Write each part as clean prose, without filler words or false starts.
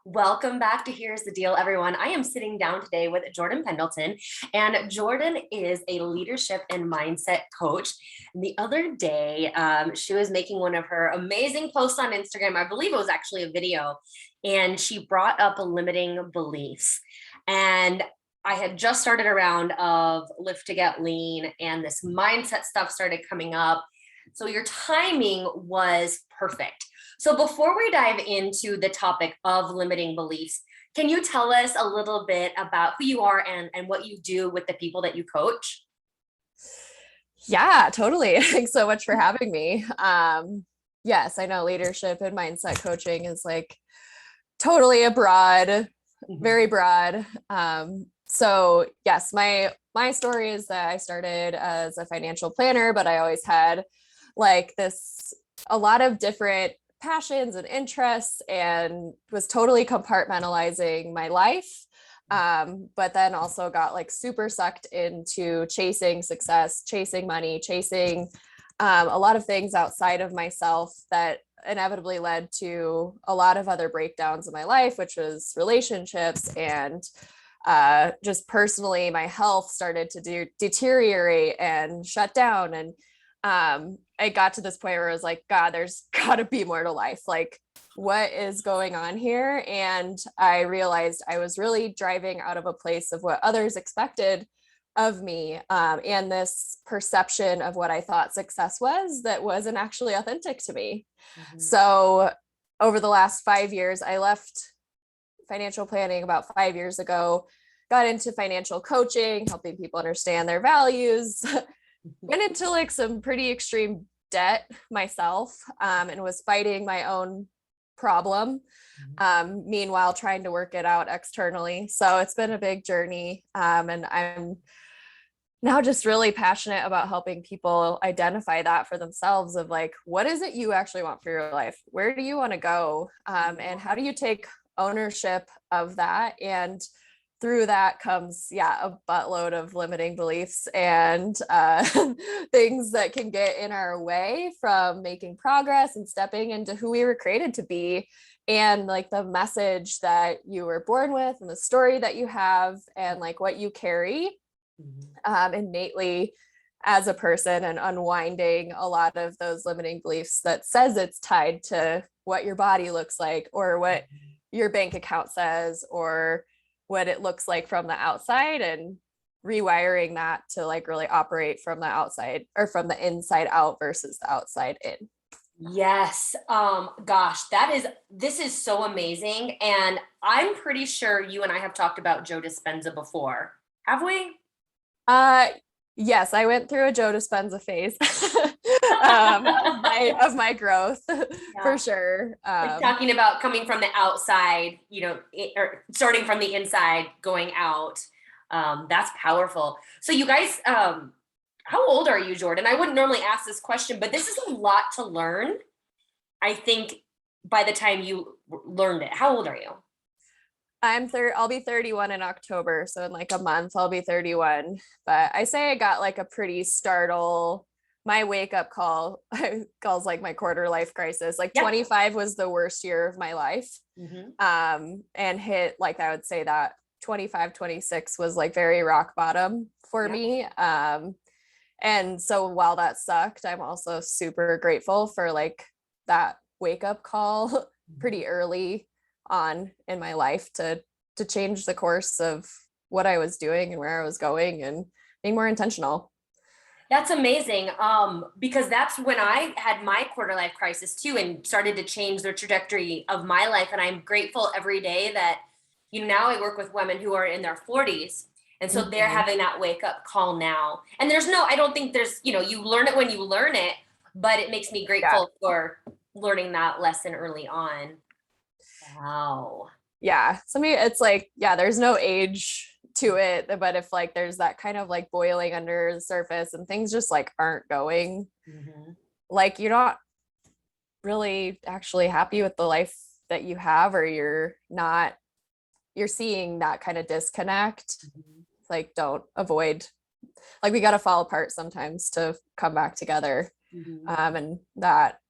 Welcome back to Here's the Deal, everyone. I am sitting down today with Jordan Pendleton, and Jordan is a leadership and mindset coach. And the other day, she was making one of her amazing posts on Instagram. I believe it was actually a video, and she brought up limiting beliefs. And I had just started a round of Lift to Get Lean, and this mindset stuff started coming up. So your timing was perfect. So before we dive into the topic of limiting beliefs, can you tell us a little bit about who you are and what you do with the people that you coach? Yeah, totally. Thanks so much for having me. Yes, I know leadership and mindset coaching is like totally very broad. So yes, my story is that I started as a financial planner, but I always had a lot of different passions and interests and was totally compartmentalizing my life. But then also got like super sucked into chasing success, chasing money, chasing a lot of things outside of myself that inevitably led to a lot of other breakdowns in my life, which was relationships and just personally, my health started to deteriorate and shut down. And I got to this point where I was like, God, there's got to be more to life. Like, what is going on here? And I realized I was really driving out of a place of what others expected of me, and this perception of what I thought success was that wasn't actually authentic to me. Mm-hmm. So over the last 5 years, I left financial planning about 5 years ago, got into financial coaching, helping people understand their values, went into like some pretty extreme debt myself, and was fighting my own problem, meanwhile trying to work it out externally. So it's been a big journey, and I'm now just really passionate about helping people identify that for themselves of like, what is it you actually want for your life? Where do you want to go? And how do you take ownership of that? And through that comes, a buttload of limiting beliefs and things that can get in our way from making progress and stepping into who we were created to be. And like the message that you were born with and the story that you have and like what you carry innately as a person, and unwinding a lot of those limiting beliefs that says it's tied to what your body looks like or what your bank account says or what it looks like from the outside, and rewiring that to like really operate from the outside or from the inside out versus the outside in. Yes. Gosh, this is so amazing. And I'm pretty sure you and I have talked about Joe Dispenza before. Have we? Yes, I went through a Joe Dispenza phase of my growth, for sure. Talking about coming from the outside, or starting from the inside, going out. That's powerful. So you guys, how old are you, Jordan? I wouldn't normally ask this question, but this is a lot to learn. I think by the time you learned it, how old are you? I'll be 31 in October. So in like a month, I'll be 31. But I say I got like a pretty my wake up call calls like my quarter life crisis. Like 25 was the worst year of my life. And hit, like, I would say that 25, 26 was like very rock bottom for me. And so while that sucked, I'm also super grateful for like that wake up call pretty early on in my life to change the course of what I was doing and where I was going and being more intentional. That's amazing. Because that's when I had my quarter life crisis too, and started to change the trajectory of my life. And I'm grateful every day that, now I work with women who are in their 40s. And so they're having that wake up call now. And I don't think there's, you learn it when you learn it, but it makes me grateful for learning that lesson early on. Wow. Yeah. So maybe it's like, there's no age to it, but if like there's that kind of like boiling under the surface and things just like aren't going, like you're not really actually happy with the life that you have, or you're seeing that kind of disconnect. Like, don't avoid, like, we got to fall apart sometimes to come back together. And that,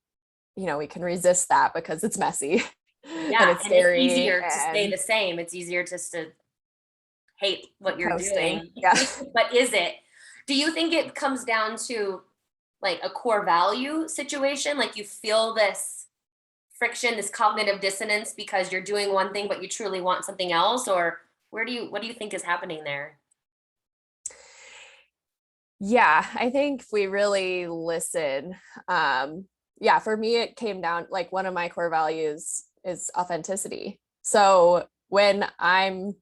we can resist that because it's messy. and Yeah, it's and it's scary easier to stay and the same. It's easier just to hate what you're coasting. doing. Yeah. But is it? Do you think it comes down to like a core value situation? Like you feel this friction, this cognitive dissonance because you're doing one thing, but you truly want something else? Or what do you think is happening there? Yeah, I think if we really listen, yeah, for me, it came down like one of my core values is authenticity. So when I'm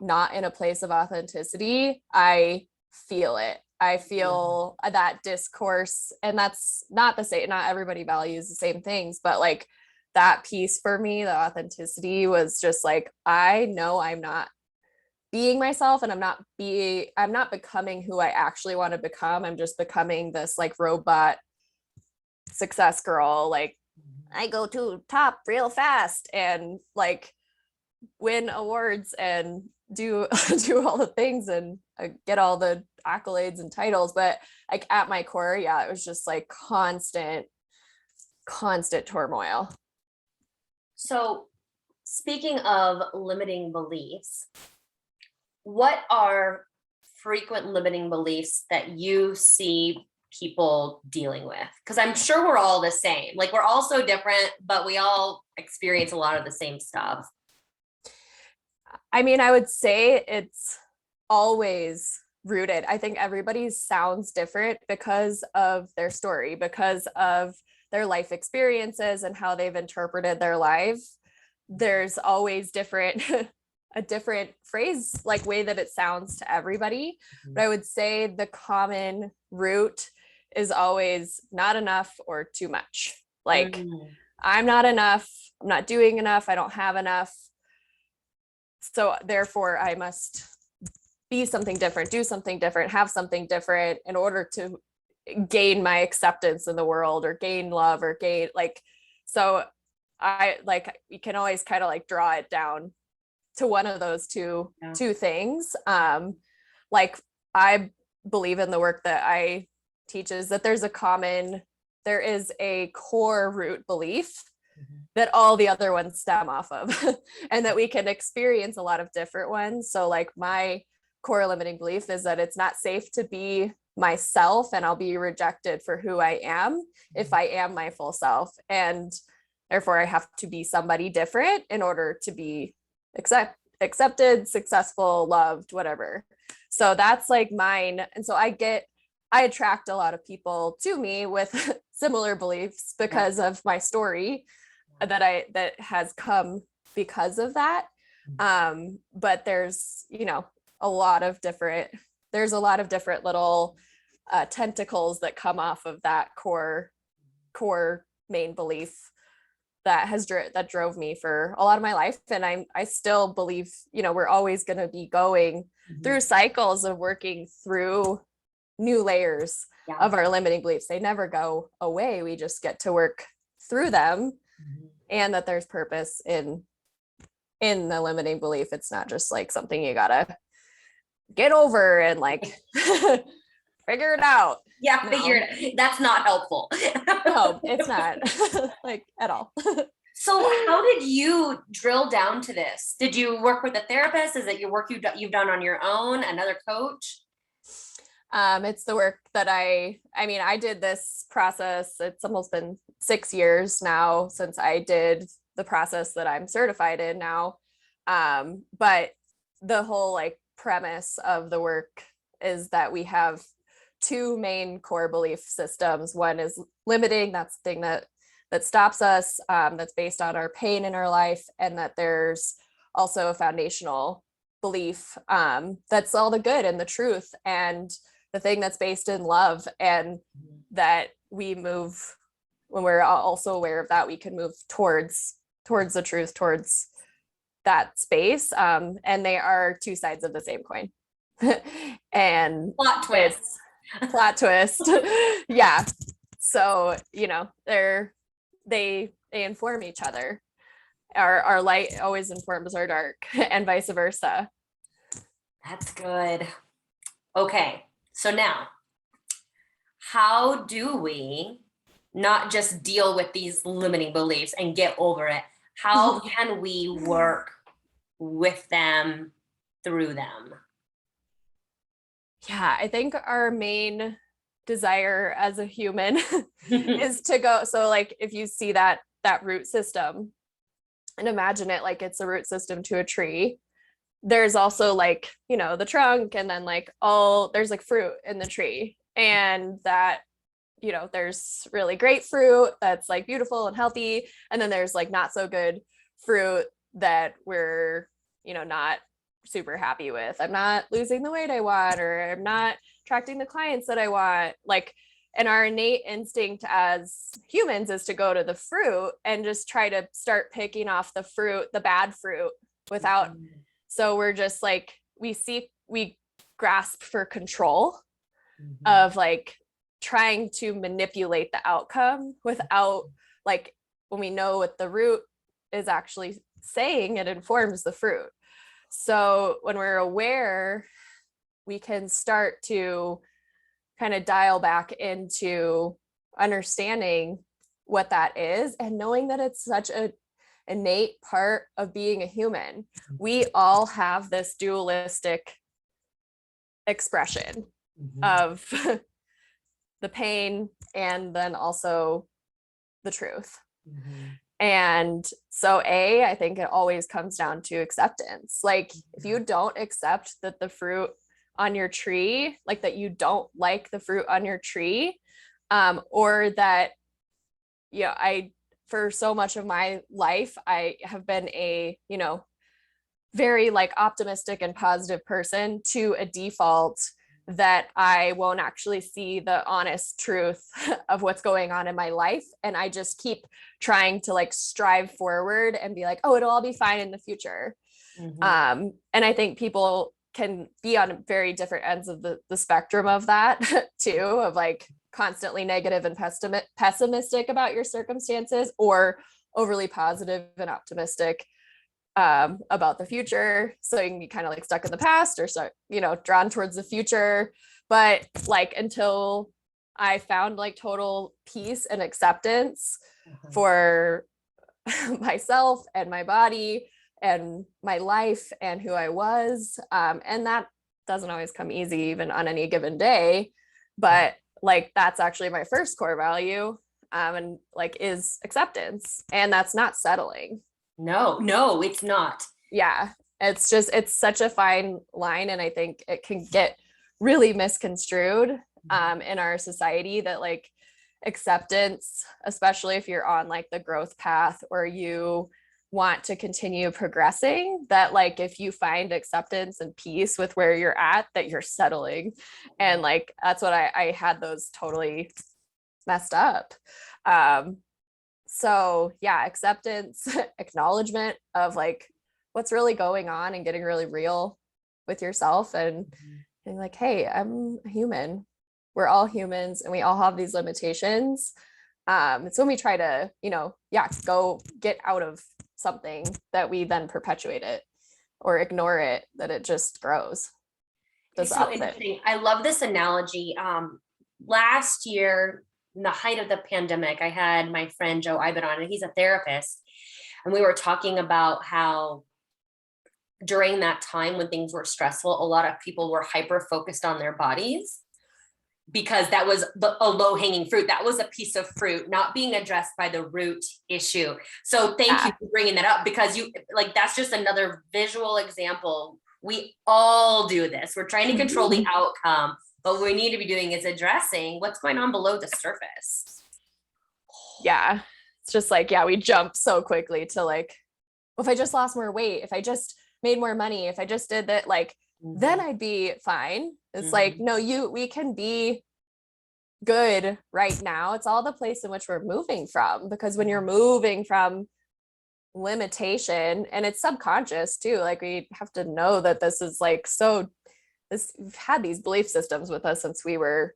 not in a place of authenticity, I feel it. I feel that discourse, and that's not the same, not everybody values the same things, but like that piece for me, the authenticity was just like, I know I'm not being myself and I'm not becoming who I actually want to become. I'm just becoming this like robot success girl, like I go to top real fast and like win awards and do do all the things and get all the accolades and titles. But like at my core, yeah, it was just like constant turmoil. So, speaking of limiting beliefs, what are frequent limiting beliefs that you see people dealing with? Because I'm sure we're all the same. Like we're all so different, but we all experience a lot of the same stuff. I mean, I would say it's always rooted. I think everybody sounds different because of their story, because of their life experiences and how they've interpreted their life. There's always different a different phrase, like way that it sounds to everybody. But I would say the common root is always not enough or too much. Like I'm not enough, I'm not doing enough, I don't have enough. So therefore I must be something different, do something different, have something different in order to gain my acceptance in the world or gain love or gain like, so I like, you can always kind of like draw it down to one of those two things. Like I believe in the work that I teach is that there is a core root belief that all the other ones stem off of and that we can experience a lot of different ones. So like my core limiting belief is that it's not safe to be myself and I'll be rejected for who I am if I am my full self. And therefore I have to be somebody different in order to be accepted, successful, loved, whatever. So that's like mine. And so I attract a lot of people to me with similar beliefs because of my story that has come because of that. But there's, there's a lot of different little tentacles that come off of that core main belief that drove me for a lot of my life. And I still believe, we're always going to be going through cycles of working through new layers of our limiting beliefs. They never go away. We just get to work through them, and that there's purpose in the limiting belief. It's not just like something you gotta get over and like figure it out. Yeah, figure it. That's not helpful. No, it's not like at all. So how did you drill down to this? Did you work with a therapist? Is it your work you've done on your own, another coach? It's the work that I mean, I did this process. It's almost been 6 years now since I did the process that I'm certified in now. But the whole like premise of the work is that we have two main core belief systems. One is limiting, that's the thing that stops us, that's based on our pain in our life, and that there's also a foundational belief that's all the good and the truth and the thing that's based in love, and that we move when we're also aware of that, we can move towards the truth, towards that space. And they are two sides of the same coin. And plot twist. Yeah. So, they inform each other. Our light always informs our dark and vice versa. That's good. Okay. So now, how do we not just deal with these limiting beliefs and get over it, How can we work with them through them? Yeah, I think our main desire as a human is to go. So like if you see that root system and imagine it like it's a root system to a tree, there's also like, the trunk, and then like there's like fruit in the tree. And that, there's really great fruit that's like beautiful and healthy. And then there's like not so good fruit that we're, not super happy with. I'm not losing the weight I want, or I'm not attracting the clients that I want. Like, and our innate instinct as humans is to go to the fruit and just try to start picking off the fruit, the bad fruit, without. So we're just like, we grasp for control of like trying to manipulate the outcome without, like, when we know what the root is actually saying, it informs the fruit. So when we're aware, we can start to kind of dial back into understanding what that is, and knowing that it's such a innate part of being a human. We all have this dualistic expression of the pain and then also the truth. And so I think it always comes down to acceptance. Like if you don't accept that the fruit on your tree, like that you don't like the fruit on your tree, or that, I, for so much of my life, I have been a, very like optimistic and positive person to a default, that I won't actually see the honest truth of what's going on in my life. And I just keep trying to like strive forward and be like, oh, it'll all be fine in the future. And I think people can be on very different ends of the spectrum of that too, of like constantly negative and pessimistic about your circumstances, or overly positive and optimistic about the future. So you can be kind of like stuck in the past, or so, drawn towards the future. But like until I found like total peace and acceptance for myself and my body and my life and who I was, and that doesn't always come easy even on any given day, but like that's actually my first core value, and like is acceptance, and that's not settling. No, it's not. Yeah, it's such a fine line, and I think it can get really misconstrued in our society, that like acceptance, especially if you're on like the growth path or you want to continue progressing, that like if you find acceptance and peace with where you're at, that you're settling. And like that's what I had those totally messed up. So yeah, acceptance, acknowledgement of like what's really going on, and getting really real with yourself, and like, hey, I'm a human. We're all humans and we all have these limitations. It's when we try to, go get out of something, that we then perpetuate it or ignore it, that it just grows. It's so interesting. I love this analogy. Last year, in the height of the pandemic, I had my friend Joe Iben on, and he's a therapist. And we were talking about how during that time when things were stressful, a lot of people were hyper focused on their bodies, because that was a low hanging fruit. That was a piece of fruit not being addressed by the root issue. So thank you for bringing that up, because that's just another visual example. We all do this. We're trying to control the outcome, but what we need to be doing is addressing what's going on below the surface. Yeah. It's just like, we jump so quickly to like, if I just lost more weight, if I just made more money, if I just did that, like, then I'd be fine. It's like, no, we can be good right now. It's all the place in which we're moving from, because when you're moving from limitation, and it's subconscious too, like we have to know that this is like, we've had these belief systems with us since we were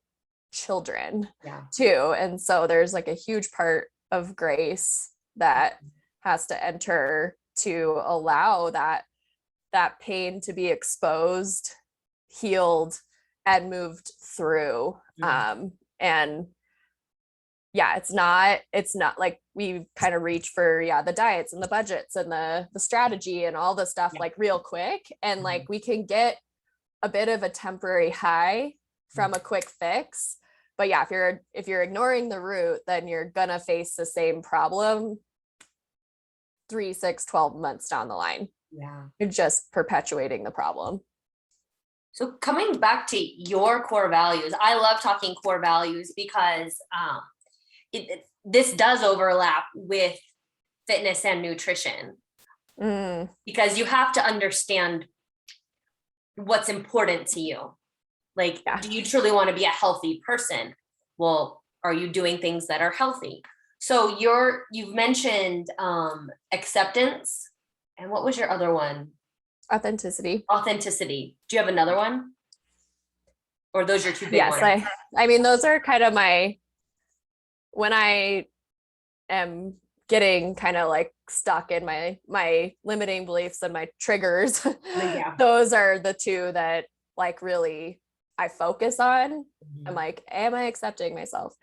children too. And so there's like a huge part of grace that has to enter to allow that pain to be exposed, healed, and moved through. And yeah, it's not like we kind of reach for, yeah, the diets and the budgets and the strategy and all the stuff Yeah. like real quick. And Mhm. like we can get a bit of a temporary high from a quick fix. But yeah, if you're ignoring the root, then you're gonna face the same problem 3, 6, 12 months down the line. Yeah. You're just perpetuating the problem. So coming back to your core values, I love talking core values because this does overlap with fitness and nutrition, Mm, because you have to understand what's important to you. Like, yeah. do you truly want to be a healthy person? Well, are you doing things that are healthy? So you've mentioned acceptance, and what was your other one? Authenticity. Authenticity. Do you have another one? Or those are two big Yes, ones? I mean those are kind of my, when I am getting kind of like stuck in my limiting beliefs and my triggers, Yeah. those are the two that like really I focus on. I'm Mhm. like, am I accepting myself?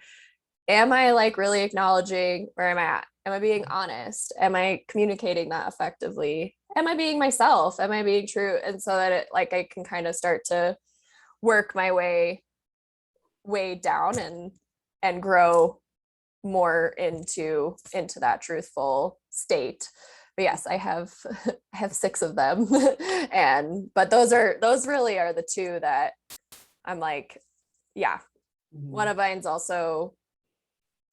Am I like really acknowledging where I'm at? Am I being honest? Am I communicating that effectively? Am I being myself? Am I being true? And so that it like I can kind of start to work my way down and grow more into that truthful state. But yes, I have 6 of them. And but those really are the two that I'm like, yeah. One Mhm. of mine's also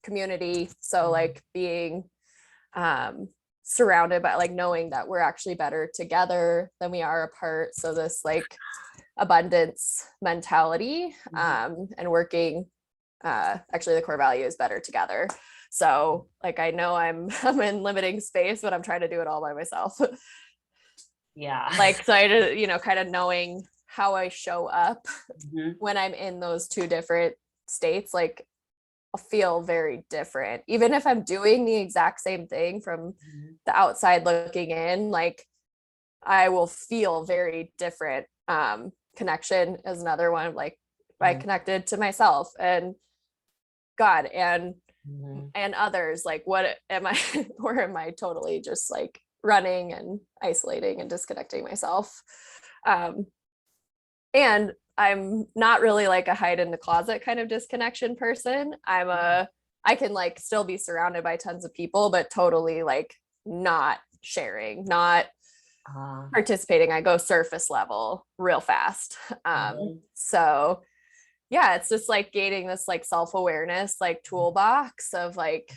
community, so like being um surrounded by, like, knowing that we're actually better together than we are apart, so this like abundance mentality, and working, actually the core value is better together. So like I know I'm in limiting space, but I'm trying to do it all by myself. Yeah. Like, so I just, kind of knowing how I show up Mhm. when I'm in those two different states, like I'll feel very different even if I'm doing the exact same thing from Mhm. the outside looking in. Like I will feel very different. Connection is another one. Like if I Mhm. connected to myself and God Mhm. and others, like what am I or am I totally just like running and isolating and disconnecting myself? Um, and I'm not really like a hide in the closet kind of disconnection person. I can like still be surrounded by tons of people, but totally like not sharing, not Uh, participating. I go surface level real fast. mhm. So yeah, it's just like gaining this like self-awareness, like toolbox of like,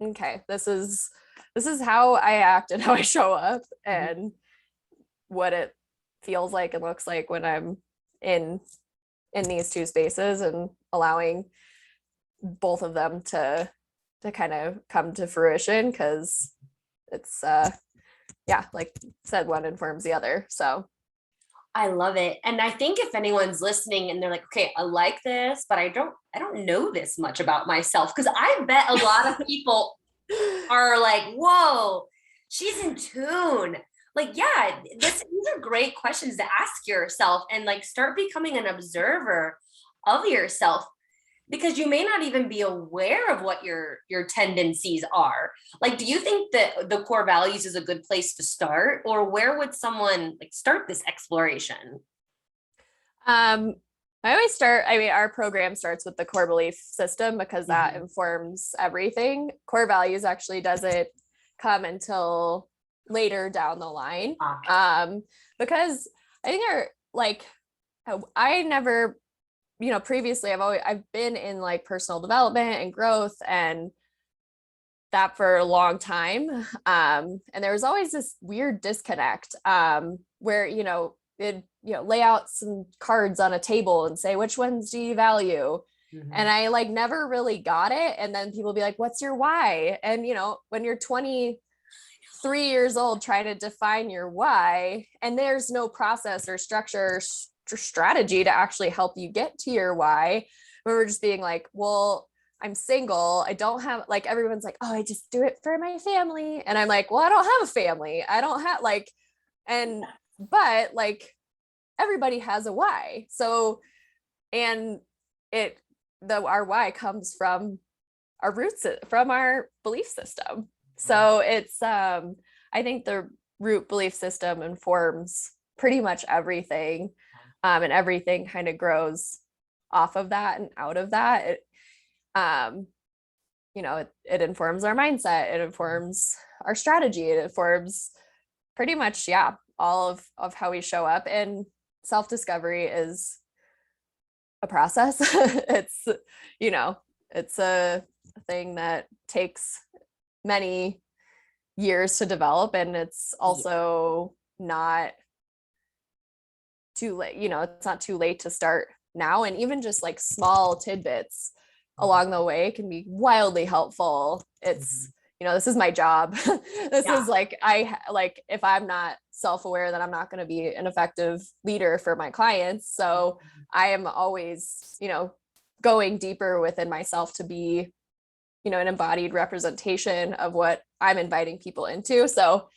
okay, this is how I act and how I show up and what it feels like and looks like when I'm in these two spaces, and allowing both of them to kind of come to fruition, because it's yeah, like said, one informs the other. So I love it. And I think if anyone's listening and they're like, okay, I like this, but I don't know this much about myself. Cause I bet a lot of people are like, whoa, she's in tune. Like, yeah, these are great questions to ask yourself and like start becoming an observer of yourself, because you may not even be aware of what your tendencies are. Like, do you think that the core values is a good place to start, or where would someone like start this exploration? um I always start, I mean, our program starts with the core belief system because that Mhm. informs everything. Core values actually doesn't come until later down the line. Ah, Because I think are like I never, previously I've been in like personal development and growth and that for a long time. And there was always this weird disconnect, where, it, lay out some cards on a table and say, which ones do you value? And mhm. I like never really got it. And then people be like, what's your why? And, when you're 23 years old trying to define your why, and there's no process or structure or strategy to actually help you get to your why, we were just being like, well, I'm single, I don't have, like, everyone's like, oh, I just do it for my family, and I'm like, well, I don't have a family, I don't have like, and but like everybody has a why. So, and it our why comes from our roots, from our belief system. So it's I think the root belief system informs pretty much everything, and everything kind of grows off of that and out of that. It informs our mindset, it informs our strategy, it informs pretty much, yeah, all of how we show up. And self-discovery is a process. It's, it's a thing that takes many years to develop, and it's also not too late. It's not too late to start now, and even just like small tidbits along the way can be wildly helpful. It's this is my job. This is like, if I'm not self-aware, then I'm not going to be an effective leader for my clients. So I am always, going deeper within myself to be, an embodied representation of what I'm inviting people into. So,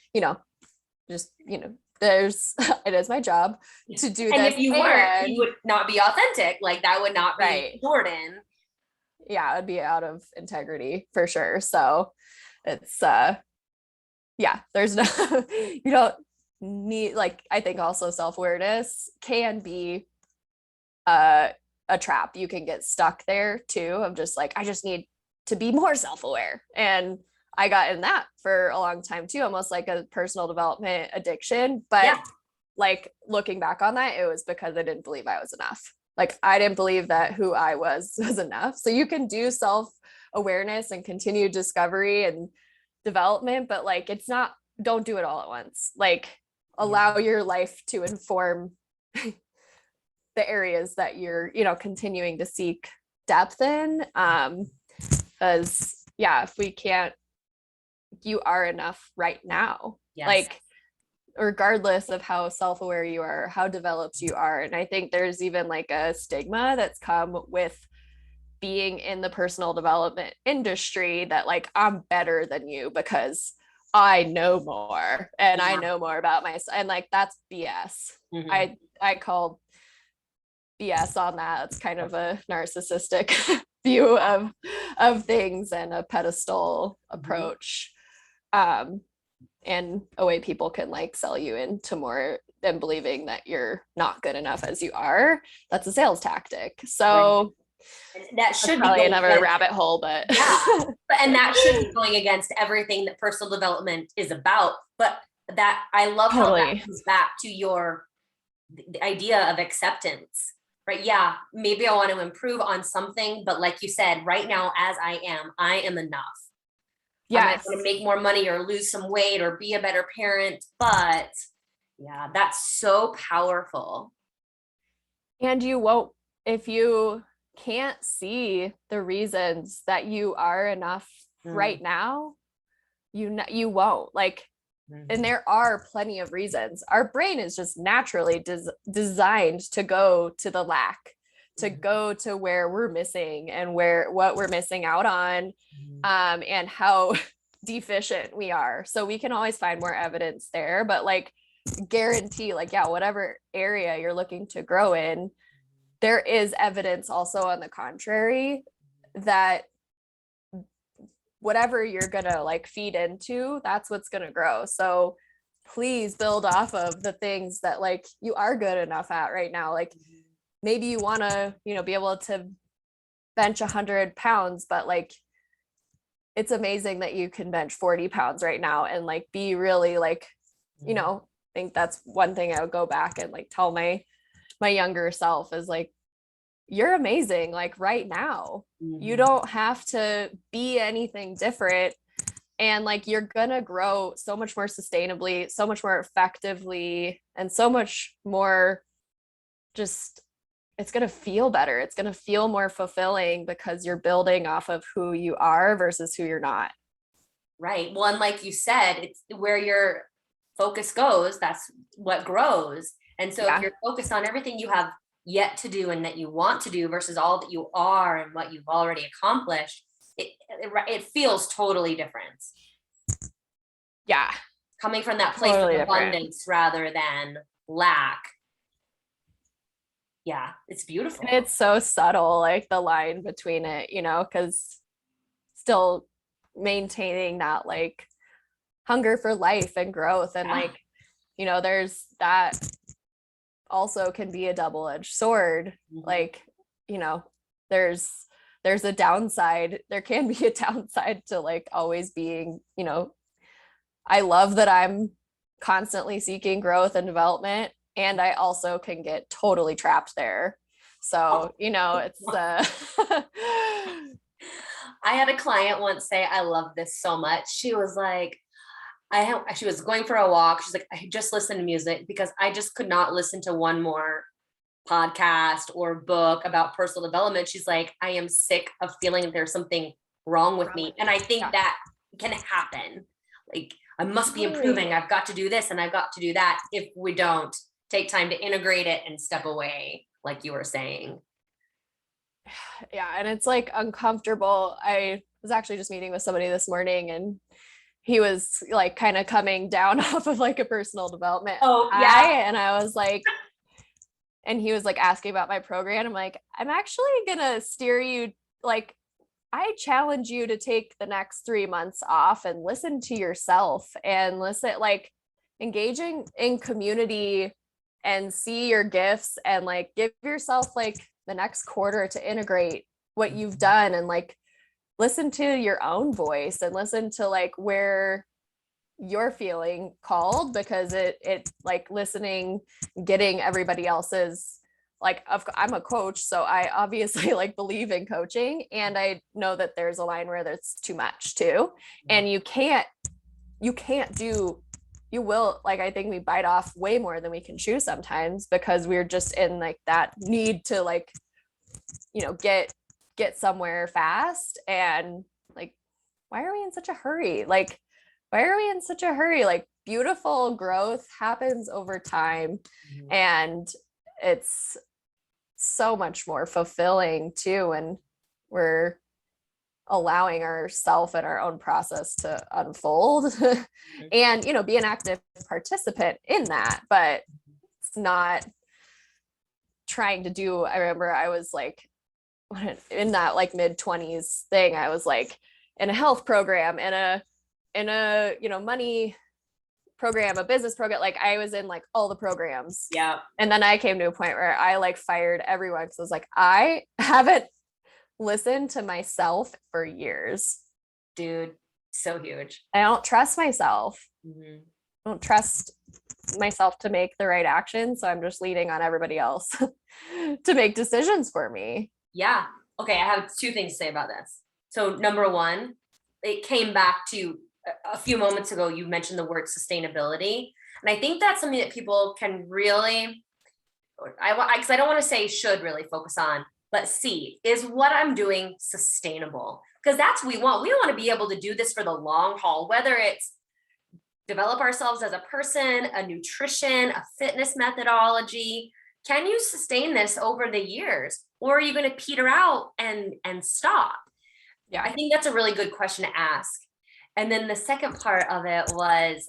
there's, it is my job to do and this. if you weren't, you would not be authentic. Like that would not be right. Jordan. Yeah, it would be out of integrity for sure. So it's there's no you don't need, like, I think also self-awareness can be a trap. You can get stuck there too, of just like, I just need to be more self-aware. And I got in that for a long time too, almost like a personal development addiction. But like looking back on that, it was because I didn't believe I was enough. Like I didn't believe that who I was enough. So you can do self-awareness and continued discovery and development, but like don't do it all at once. Like allow your life to inform the areas that you're, continuing to seek depth in. Because if we can't, you are enough right now. Yes. Like regardless of how self-aware you are, how developed you are. And I think there's even like a stigma that's come with being in the personal development industry that like, I'm better than you because I know more and I know more about myself. And like, that's BS. I call BS on that. It's kind of a narcissistic view of things and a pedestal approach. And a way people can like sell you into more than believing that you're not good enough as you are. That's a sales tactic. So that should probably be another rabbit hole, but and that should be going against everything that personal development is about. But that I love how that comes back to the idea of acceptance, right? Yeah, maybe I want to improve on something, but like you said, right now as I am enough. Yeah, I'm not going to make more money or lose some weight or be a better parent, but yeah, that's so powerful. And you won't, if you can't see the reasons that you are enough right now, you won't. Like, and there are plenty of reasons. Our brain is just naturally designed to go to the lack, to go to where we're missing and what we're missing out on, and how deficient we are. So we can always find more evidence there, but like guarantee, like, whatever area you're looking to grow in, there is evidence also on the contrary that whatever you're gonna like feed into, that's what's gonna grow. So please build off of the things that like you are good enough at right now. Like maybe you want to, be able to bench 100 pounds, but like it's amazing that you can bench 40 pounds right now and like be really like, I think that's one thing I would go back and like tell my younger self is like, you're amazing. Like right now, you don't have to be anything different. And like, you're going to grow so much more sustainably, so much more effectively, and so much more just, it's going to feel better. It's going to feel more fulfilling because you're building off of who you are versus who you're not. Right. Well, and like you said, it's where your focus goes, that's what grows. And so if you're focused on everything you have yet to do and that you want to do versus all that you are and what you've already accomplished, it feels totally different. Yeah. Coming from that place of abundance rather than lack. Yeah, it's beautiful. And it's so subtle, like the line between it, because still maintaining that like hunger for life and growth. And like, there's that also can be a double-edged sword. Like, there's a downside. There can be a downside to like always being, I love that I'm constantly seeking growth and development, and I also can get totally trapped there. So, it's I had a client once say, I love this so much. She was like, she was going for a walk. She's like, I just listened to music because I just could not listen to one more podcast or book about personal development. She's like, I am sick of feeling that there's something wrong with me. And I think that can happen. Like, I must be improving. I've got to do this and I've got to do that. If we don't take time to integrate it and step away, like you were saying. Yeah. And it's like uncomfortable. I was actually just meeting with somebody this morning, and he was like kind of coming down off of like a personal development high. And I was like, and he was like asking about my program. I'm like, I'm actually gonna steer you, like, I challenge you to take the next 3 months off and listen to yourself and listen, like engaging in community and see your gifts, and like give yourself like the next quarter to integrate what you've done, and like listen to your own voice and listen to like where you're feeling called, because it like listening, getting everybody else's, like, I'm a coach, so I obviously like believe in coaching, and I know that there's a line where that's too much too. And you will, like, I think we bite off way more than we can chew sometimes, because we're just in like that need to like, get somewhere fast. And like, why are we in such a hurry? Like, like, beautiful growth happens over time. And it's so much more fulfilling too, and we're allowing ourselves and our own process to unfold and be an active participant in that. But it's not trying to do, I remember I was like in that like mid-20s thing, I was like in a health program, in a money program, a business program, like I was in like all the programs. Yeah. And then I came to a point where I like fired everyone, because I was like, I haven't listened to myself for years. Dude, so huge. I don't trust myself. I don't trust myself to make the right action, so I'm just leaning on everybody else to make decisions for me. Yeah. Okay, I have 2 things to say about this. So number one, it came back to a few moments ago, you mentioned the word sustainability. And I think that's something that people can really, because I don't want to say should really focus on, but see, is what I'm doing sustainable? Because that's what we want. We want to be able to do this for the long haul, whether it's develop ourselves as a person, a nutrition, a fitness methodology. Can you sustain this over the years? Or are you going to peter out and stop? Yeah. I think that's a really good question to ask. And then the second part of it was,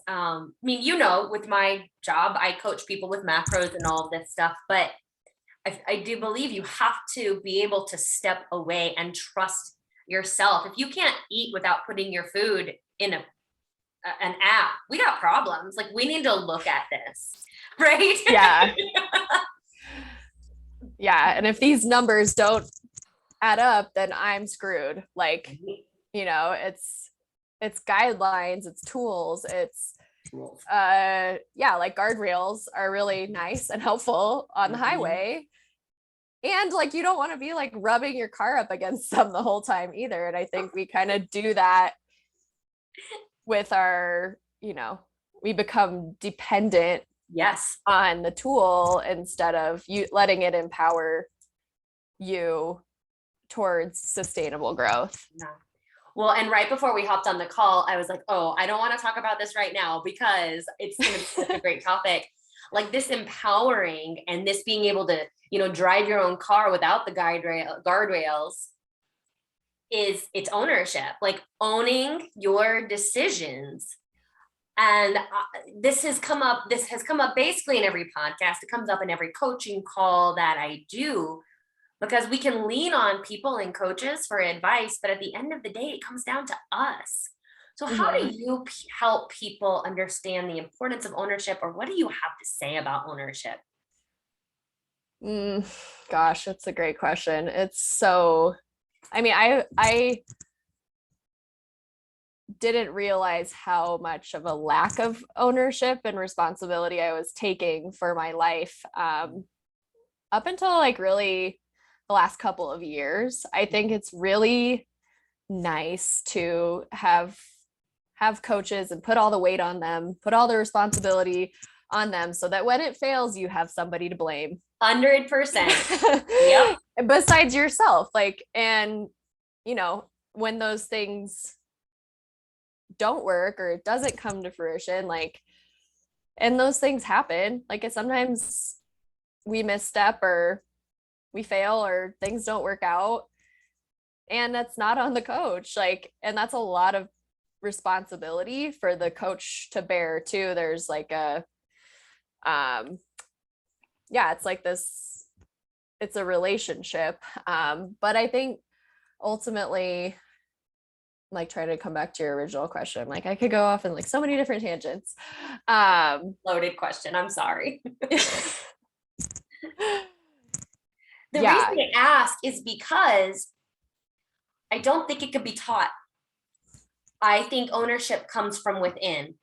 with my job, I coach people with macros and all of this stuff, but I do believe you have to be able to step away and trust yourself. If you can't eat without putting your food in an app, we got problems. Like, we need to look at this, right? Yeah. Yeah. And if these numbers don't add up, then I'm screwed. Like, it's guidelines, it's tools, it's like guardrails are really nice and helpful on the highway. And like, you don't want to be like rubbing your car up against them the whole time either. And I think we kind of do that with our, we become dependent on the tool instead of you letting it empower you towards sustainable growth. Yeah. Well, and right before we hopped on the call, I was like, oh, I don't want to talk about this right now because it's going to be such a great topic. Like, this empowering and this being able to, drive your own car without the guardrails it's ownership, like owning your decisions. And this has come up basically in every podcast. It comes up in every coaching call that I do, because we can lean on people and coaches for advice, but at the end of the day, it comes down to us. So how do Mhm. you help people understand the importance of ownership, or what do you have to say about ownership? Gosh, that's a great question. It's so, I mean, I didn't realize how much of a lack of ownership and responsibility I was taking for my life up until like really the last couple of years. I think it's really nice to have coaches and put all the weight on them, put all the responsibility on them so that when it fails, you have somebody to blame. 100%. Yep. Besides yourself. Like, and you know, when those things don't work or it doesn't come to fruition, like, and those things happen, like sometimes we misstep or we fail or things don't work out, and that's not on the coach, like, and that's a lot of responsibility for the coach to bear too. There's like a yeah, it's like this, it's a relationship, but I think ultimately, like, trying to come back to your original question, like I could go off in like so many different tangents. Loaded question. I'm sorry. The reason Yeah. I ask is because I don't think it could be taught. I think ownership comes from within.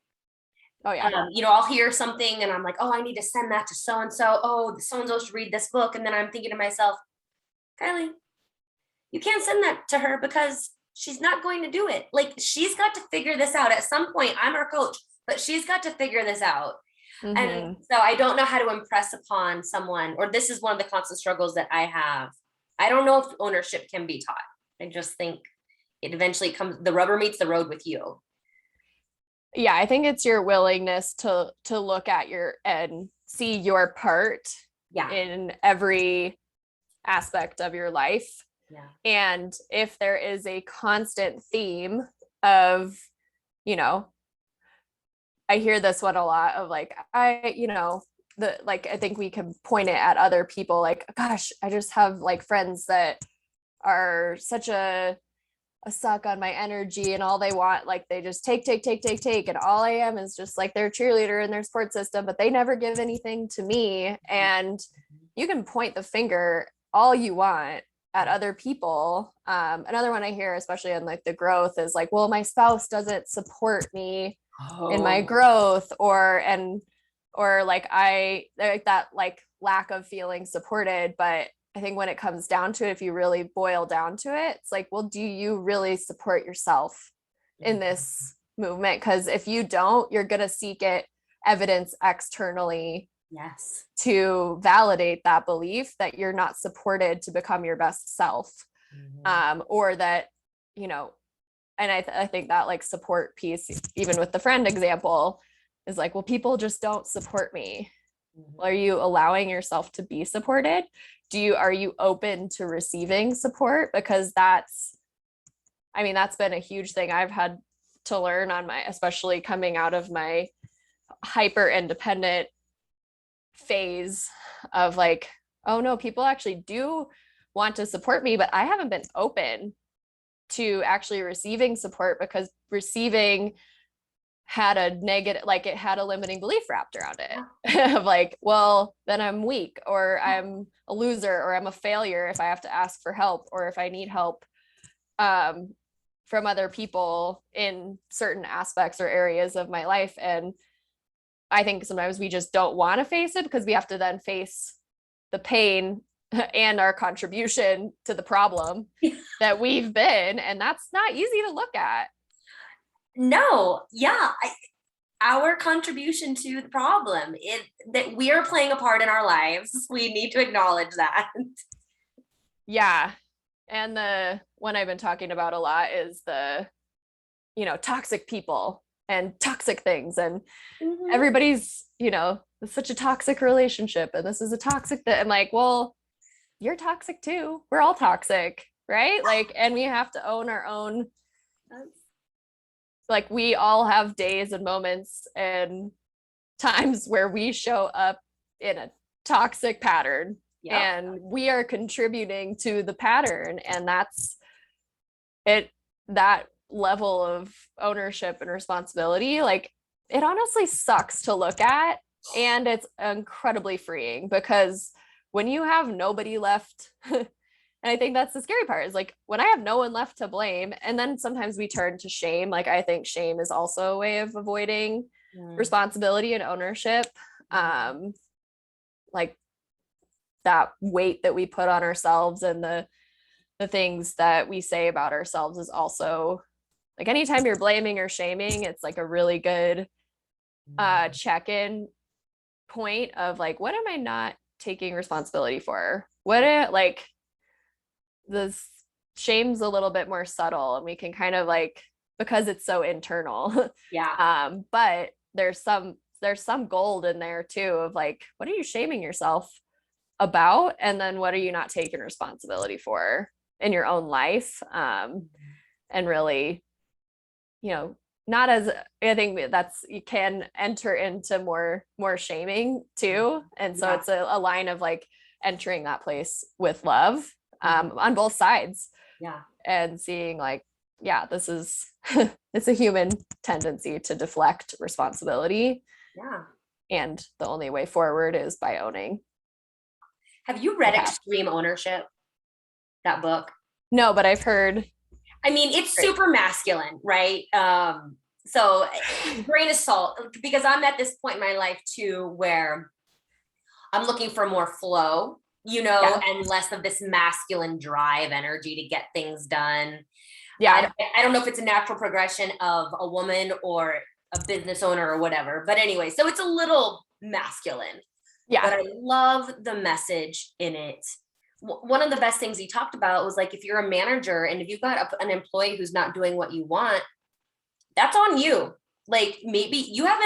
Oh yeah. I'll hear something and I'm like, oh, I need to send that to so and so. Oh, so and so should read this book. And then I'm thinking to myself, Kylie, you can't send that to her because she's not going to do it. Like, she's got to figure this out. At some point, I'm her coach, but she's got to figure this out. Mm-hmm. And so I don't know how to impress upon someone, or this is one of the constant struggles that I have. I don't know if ownership can be taught. I just think it eventually comes, the rubber meets the road with you. Yeah, I think it's your willingness to look at your and see your part Yeah. in every aspect of your life. Yeah. And if there is a constant theme of, you know, I hear this one a lot of like, I think we can point it at other people, like, gosh, I just have like friends that are such a suck on my energy, and all they want, like, they just take, and all I am is just like their cheerleader in their support system, but they never give anything to me. And you can point the finger all you want at other people. Another one I hear, especially in like the growth, is like, well, my spouse doesn't support me in my growth, or like I like that, like, lack of feeling supported. But I think when it comes down to it, if you really boil down to it, it's like, well, do you really support yourself in this movement? Because if you don't, you're going to seek it evidence externally. Yes. To validate that belief that you're not supported to become your best self. Or that, you know, and I think that like support piece, even with the friend example, is like, well, people just don't support me. Are you allowing yourself to be supported? Are you open to receiving support? Because that's been a huge thing I've had to learn on especially coming out of my hyper independent phase of like, oh no, people actually do want to support me, but I haven't been open to actually receiving support, because receiving had a negative, like, it had a limiting belief wrapped around it. Of like, well, then I'm weak, or I'm a loser, or I'm a failure if I have to ask for help, or if I need help from other people in certain aspects or areas of my life. And I think sometimes we just don't want to face it because we have to then face the pain and our contribution to the problem that we've been. And that's not easy to look at. No, yeah. Our contribution to the problem is that we are playing a part in our lives. We need to acknowledge that. Yeah. And the one I've been talking about a lot is the, toxic people and toxic things, and everybody's, it's such a toxic relationship, and this is a toxic that I'm like, well, you're toxic too. We're all toxic, right? Like, and we have to own our own like we all have days and moments and times where we show up in a toxic pattern, Yep. and we are contributing to the pattern, and that's it. That level of ownership and responsibility, like, it honestly sucks to look at, and it's incredibly freeing, because when you have nobody left and I think that's the scary part, is like when I have no one left to blame, and then sometimes we turn to shame. Like, I think shame is also a way of avoiding responsibility and ownership. Like that weight that we put on ourselves, and the things that we say about ourselves is also like, anytime you're blaming or shaming, it's like a really good check-in point of like, what am I not taking responsibility for? Like, this shame's a little bit more subtle, and we can kind of like, because it's so internal. Yeah. But there's some gold in there too, of like, what are you shaming yourself about, and then what are you not taking responsibility for in your own life. And really, not as, I think that's, you can enter into more shaming too, and so it's a line of like entering that place with love on both sides, and seeing like, this is it's a human tendency to deflect responsibility, and the only way forward is by owning. Have you read Extreme Ownership, that book? No, but I've heard. I mean, it's super masculine, right? So grain of salt, because I'm at this point in my life too, where I'm looking for more flow, and less of this masculine drive energy to get things done. I don't know if it's a natural progression of a woman or a business owner or whatever, but anyway, so it's a little masculine. But I love the message in it. One of the best things he talked about was like, if you're a manager and if you've got an employee who's not doing what you want, that's on you. Like, maybe you have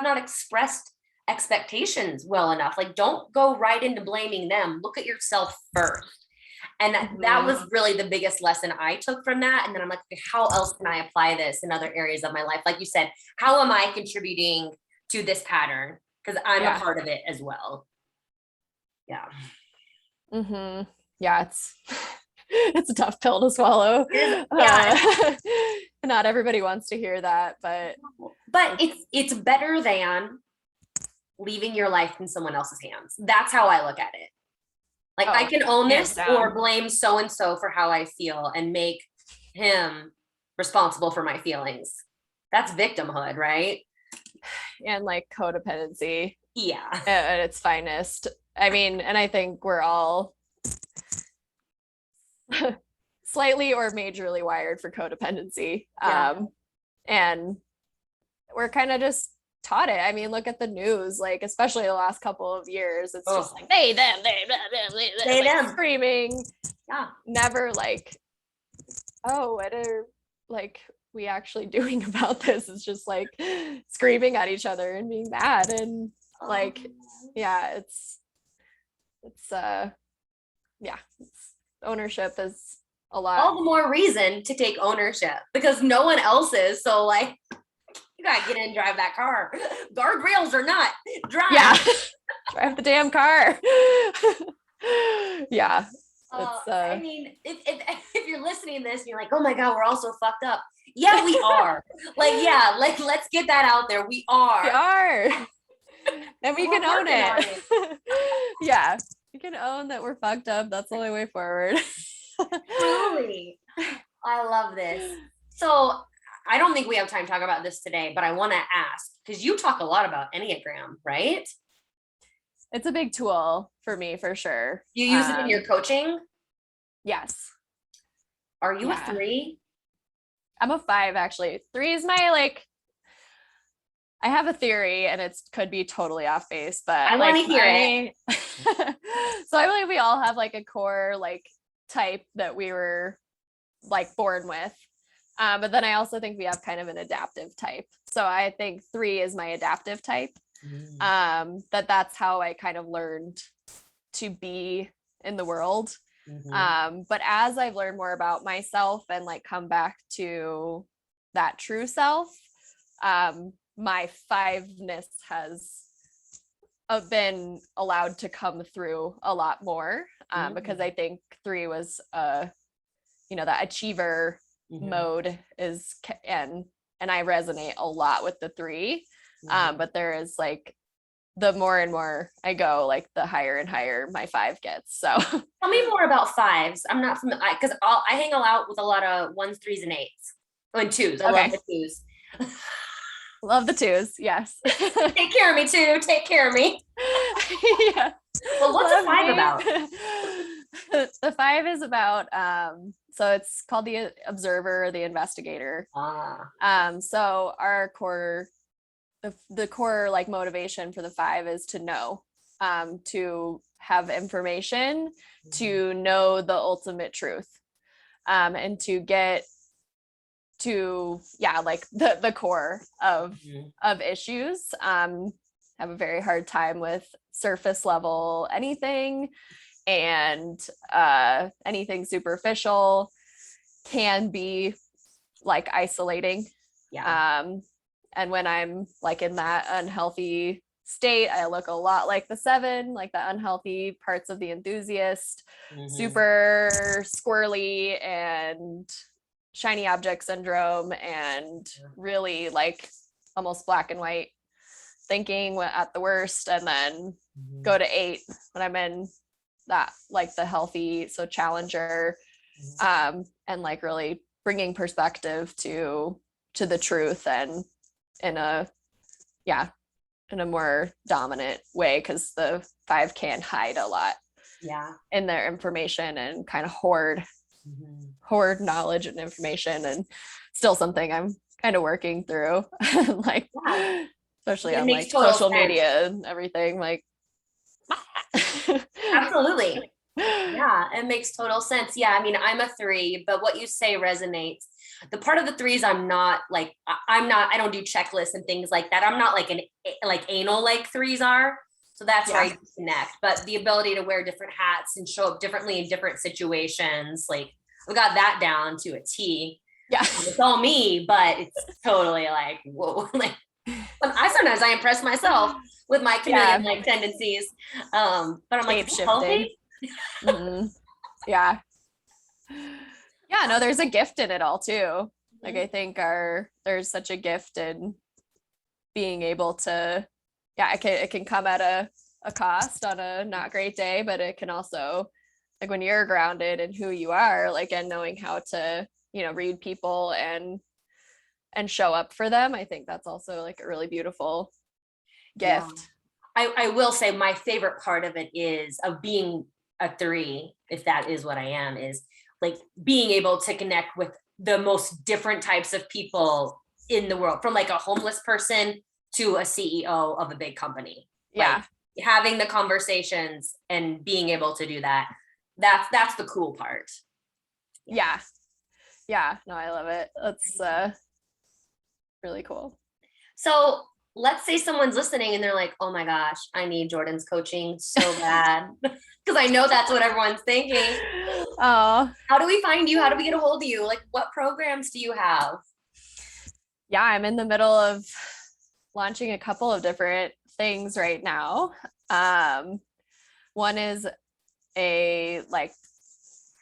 not expressed expectations well enough. Like, don't go right into blaming them. Look at yourself first. And that was really the biggest lesson I took from that. And then I'm like, okay, how else can I apply this in other areas of my life? Like you said, how am I contributing to this pattern? Because I'm a part of it as well. It's a tough pill to swallow. Not everybody wants to hear that, but it's better than leaving your life in someone else's hands. That's how I look at it. Like, I can own this or blame so-and-so for how I feel and make him responsible for my feelings. That's victimhood, right? And like codependency. Yeah. At its finest. I mean, and I think we're all slightly or majorly wired for codependency. And we're kind of just taught it. I mean, look at the news, like, especially the last couple of years, it's just like they them like, screaming. Never like, what are like we actually doing about this? It's just like screaming at each other and being mad, and like it's ownership is a lot. All the more reason to take ownership, because no one else is. So like, you gotta get in and drive that car. Guardrails or not, drive. Drive the damn car. I mean, if you're listening to this and you're like, oh my God, we're all so fucked up. Yeah, we are. Like, let's get that out there. We are. And we can own it. We can own that we're fucked up. That's the only way forward. Truly. I love this. So I don't think we have time to talk about this today, but I want to ask, because you talk a lot about Enneagram, right? It's a big tool for me, for sure. You use it in your coaching? Yes. Are you a 3? I'm a 5, actually. 3 is my, like, I have a theory, and it could be totally off base, but I want to hear it. So I believe we all have like a core like type that we were like born with. But then I also think we have kind of an adaptive type. So I think 3 is my adaptive type. That's how I kind of learned to be in the world. But as I've learned more about myself and like come back to that true self, my fiveness has been allowed to come through a lot more, because I think three was that achiever mode is, and I resonate a lot with the three. But there is like, the more and more I go, like the higher and higher my five gets. So Tell me more about fives. I'm not familiar, because I hang out with a lot of ones, threes, and eights. Oh, and twos. I love the twos. Love the twos. Yes. Take care of me too. Take care of me. Yeah. Well, what's a five about? The five is about, so it's called the observer or the investigator. So our core, the core like motivation for the five is to know, to have information, to know the ultimate truth, and to get to like the core of issues. Have a very hard time with surface level anything, and anything superficial can be like isolating. And when I'm like in that unhealthy state, I look a lot like the seven, like the unhealthy parts of the enthusiast, super squirrely and shiny object syndrome, and really like almost black and white thinking at the worst, and then go to eight when I'm in that like the healthy, so challenger, and like really bringing perspective to the truth, and in a more dominant way, because the five can hide a lot in their information and kind of hoard knowledge and information, and still something I'm kind of working through. Like especially on like social media and everything, like absolutely. Yeah, it makes total sense. Yeah, I mean, I'm a three, but what you say resonates. The part of the threes I'm not like, I don't do checklists and things like that. I'm not like like anal like threes are. So that's where I connect. But the ability to wear different hats and show up differently in different situations, like we got that down to a T. Yeah. It's all me, but it's totally like, whoa. Like sometimes I impress myself with my chameleon like tendencies. But I'm like, healthy. Yeah, no, there's a gift in it all too. Like I think there's such a gift in being able to, it can come at a cost on a not great day, but it can also, like when you're grounded in who you are, like, and knowing how to, read people and show up for them. I think that's also like a really beautiful gift. I will say my favorite part of it is of being a three, if that is what I am, is like being able to connect with the most different types of people in the world, from like a homeless person to a CEO of a big company. Like having the conversations and being able to do that. That's the cool part. Yeah. No, I love it. That's really cool. So let's say someone's listening and they're like, oh my gosh, I need Jordan's coaching so bad. Because I know that's what everyone's thinking. Oh, how do we find you? How do we get a hold of you? Like, what programs do you have? Yeah, I'm in the middle of launching a couple of different things right now. One is a like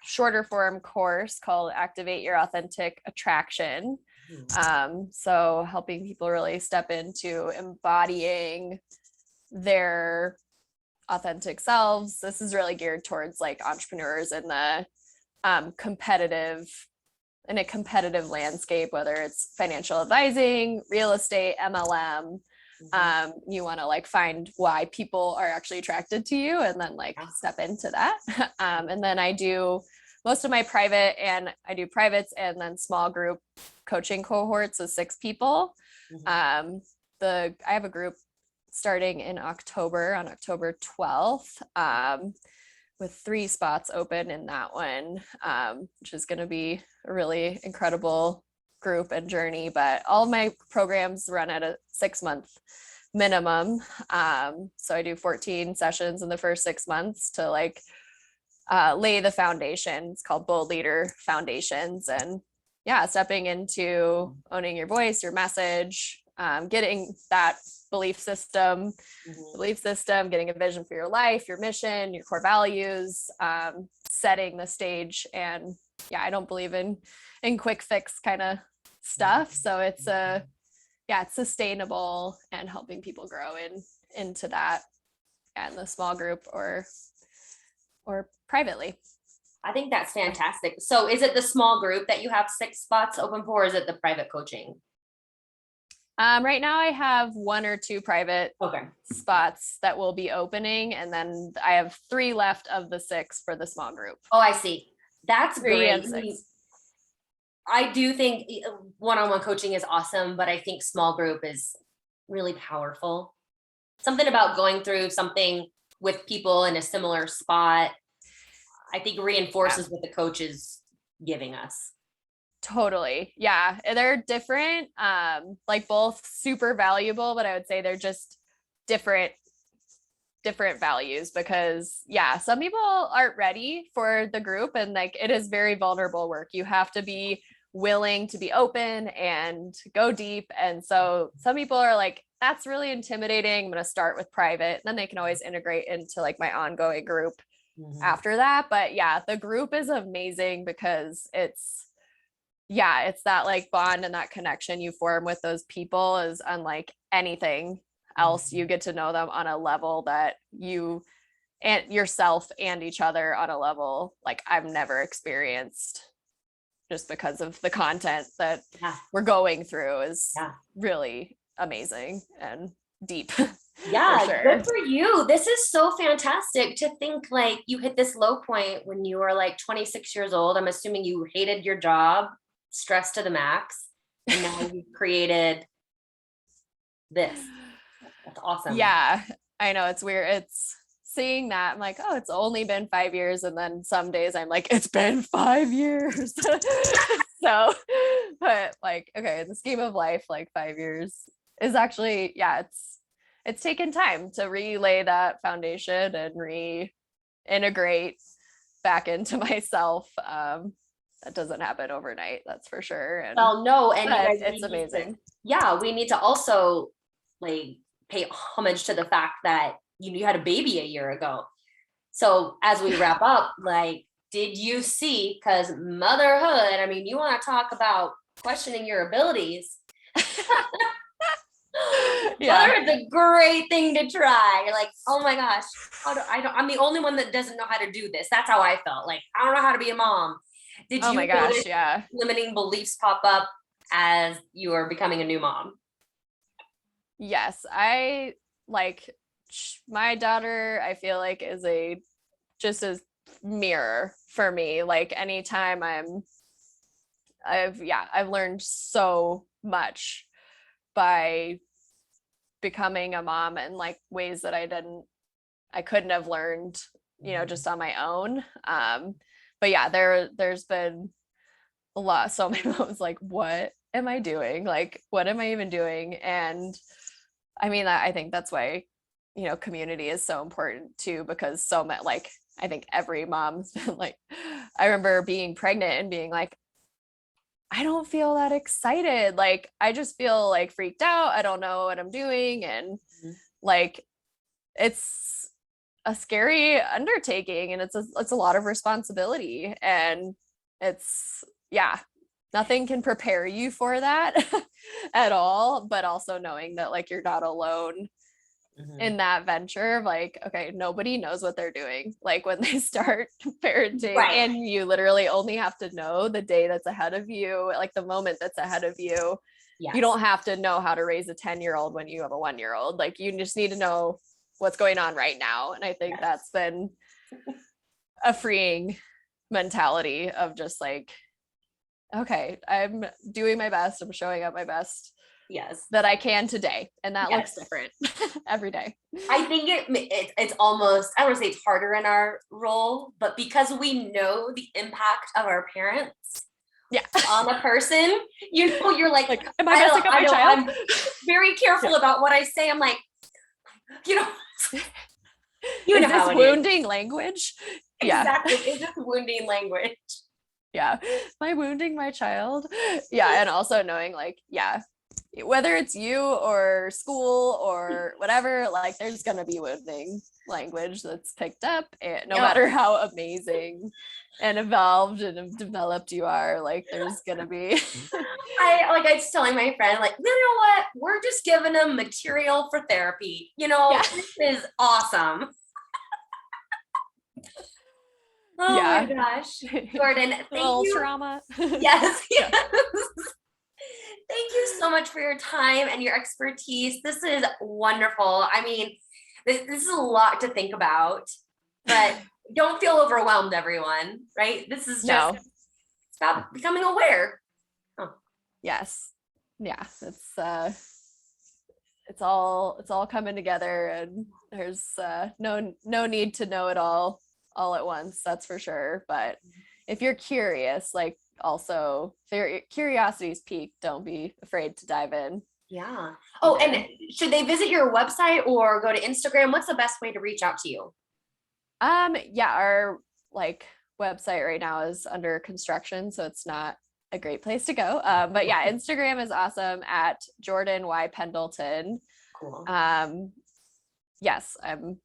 shorter form course called Activate Your Authentic Attraction. So helping people really step into embodying their authentic selves. This is really geared towards like entrepreneurs in the competitive landscape, whether it's financial advising, real estate, MLM. You want to like find why people are actually attracted to you, and then like step into that. And then I do most of my private, and I do privates and then small group coaching cohorts of 6 people. I have a group starting in October, on October 12th, with 3 spots open in that one, which is going to be a really incredible group and journey. But all of my programs run at a 6-month minimum. So I do 14 sessions in the first 6 months to like lay the foundation. It's called Bold Leader Foundations. And stepping into owning your voice, your message, getting that belief system, getting a vision for your life, your mission, your core values, setting the stage. And I don't believe in quick fix kind of stuff. So it's it's sustainable and helping people grow into that in the small group or privately. I think that's fantastic. So is it the small group that you have 6 spots open for, or is it the private coaching? Right now I have 1 or 2 private spots that will be opening. And then I have 3 left of the 6 for the small group. Oh, I see. That's 3 great. and 6. I do think one-on-one coaching is awesome, but I think small group is really powerful. Something about going through something with people in a similar spot, I think reinforces what the coach is giving us. Totally. Yeah. They're different, like both super valuable, but I would say they're just different values because some people aren't ready for the group, and like it is very vulnerable work. You have to be willing to be open and go deep. And so some people are like, that's really intimidating. I'm going to start with private. Then they can always integrate into like my ongoing group after that. But the group is amazing because it's that like bond and that connection you form with those people is unlike anything else. You get to know them on a level that you and yourself and each other on a level like I've never experienced, just because of the content that we're going through is really amazing and deep. Yeah, for sure. Good for you. This is so fantastic to think like you hit this low point when you were like 26 years old. I'm assuming you hated your job, stressed to the max, and now you've created this. That's awesome. Yeah, I know, it's weird. It's seeing that I'm like, oh, it's only been 5 years, and then some days I'm like, it's been 5 years. So, but like, okay, in the scheme of life, like 5 years is actually, it's taken time to relay that foundation and reintegrate back into myself. That doesn't happen overnight, that's for sure. And well, no, and you guys, it's amazing. We need to also like pay homage to the fact that you had a baby a year ago. So as we wrap up, like, did you see, because motherhood, I mean, you want to talk about questioning your abilities. Motherhood's a great thing to try. You're like, oh my gosh, I'm the only one that doesn't know how to do this. That's how I felt. Like, I don't know how to be a mom. Did you notice limiting beliefs pop up as you are becoming a new mom? Yes, I like my daughter, I feel like is just a mirror for me. Like anytime I've learned so much by becoming a mom in like ways that I couldn't have learned, just on my own. But there's been a lot. So my mom was like, what am I doing? Like, what am I even doing? And I mean, I think that's why, community is so important too, because so much, like, I think every mom's been like, I remember being pregnant and being like, I don't feel that excited. Like, I just feel like freaked out. I don't know what I'm doing. And like, it's a scary undertaking, and it's a lot of responsibility, and it's, nothing can prepare you for that at all. But also knowing that like, you're not alone in that venture of like, okay, nobody knows what they're doing. Like when they start parenting, and you literally only have to know the day that's ahead of you, like the moment that's ahead of you. You don't have to know how to raise a 10-year-old when you have a 1-year-old. Like you just need to know what's going on right now. And I think that's been a freeing mentality of just like, okay, I'm doing my best. I'm showing up my best that I can today. And that looks different every day. I think it's almost, I don't want to say it's harder in our role, but because we know the impact of our parents on a person, you're like am I messing up my child? I'm very careful about what I say. I'm like, you know is this wounding language? Exactly. Is this wounding language? Yeah. Am I wounding my child? Yeah. And also knowing like, yeah, whether it's you or school or whatever, like there's going to be wounding language that's picked up. And no matter how amazing and evolved and developed you are, like there's going to be. I was telling my friend, like, you know what? We're just giving them material for therapy. This is awesome. Oh my gosh. Jordan, thank you. Trauma. Yes. Thank you so much for your time and your expertise. This is wonderful. I mean, this is a lot to think about, but don't feel overwhelmed, everyone, right? This is just it's about becoming aware. Oh. Yes. Yeah. It's all coming together, and there's no need to know it all at once, that's for sure. But if you're curious, like also if your curiosity is piqued, don't be afraid to dive in. Yeah. Oh, and should they visit your website or go to Instagram? What's the best way to reach out to you? Yeah, our like website right now is under construction, so it's not a great place to go. But yeah, Instagram is awesome at Jordan Y Pendleton. Cool. Yes, I'm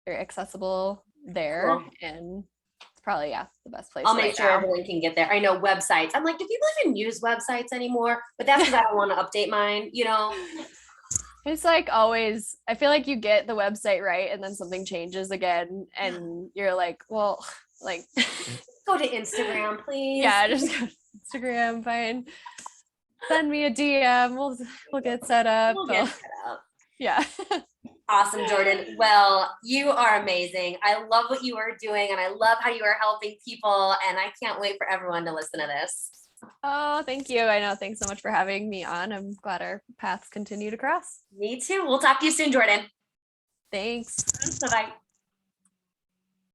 very accessible there, and it's probably the best place. I'll make sure everyone can get there. I know websites. I'm like, do people even use websites anymore? But that's because I don't want to update mine, It's like always, I feel like you get the website right and then something changes again and you're like, well, like go to Instagram, please. Yeah, just go to Instagram, fine. Send me a DM. We'll get set up. Yeah. Awesome, Jordan. Well, you are amazing. I love what you are doing and I love how you are helping people. And I can't wait for everyone to listen to this. Oh, thank you. I know. Thanks so much for having me on. I'm glad our paths continue to cross. Me too. We'll talk to you soon, Jordan. Thanks. Bye-bye.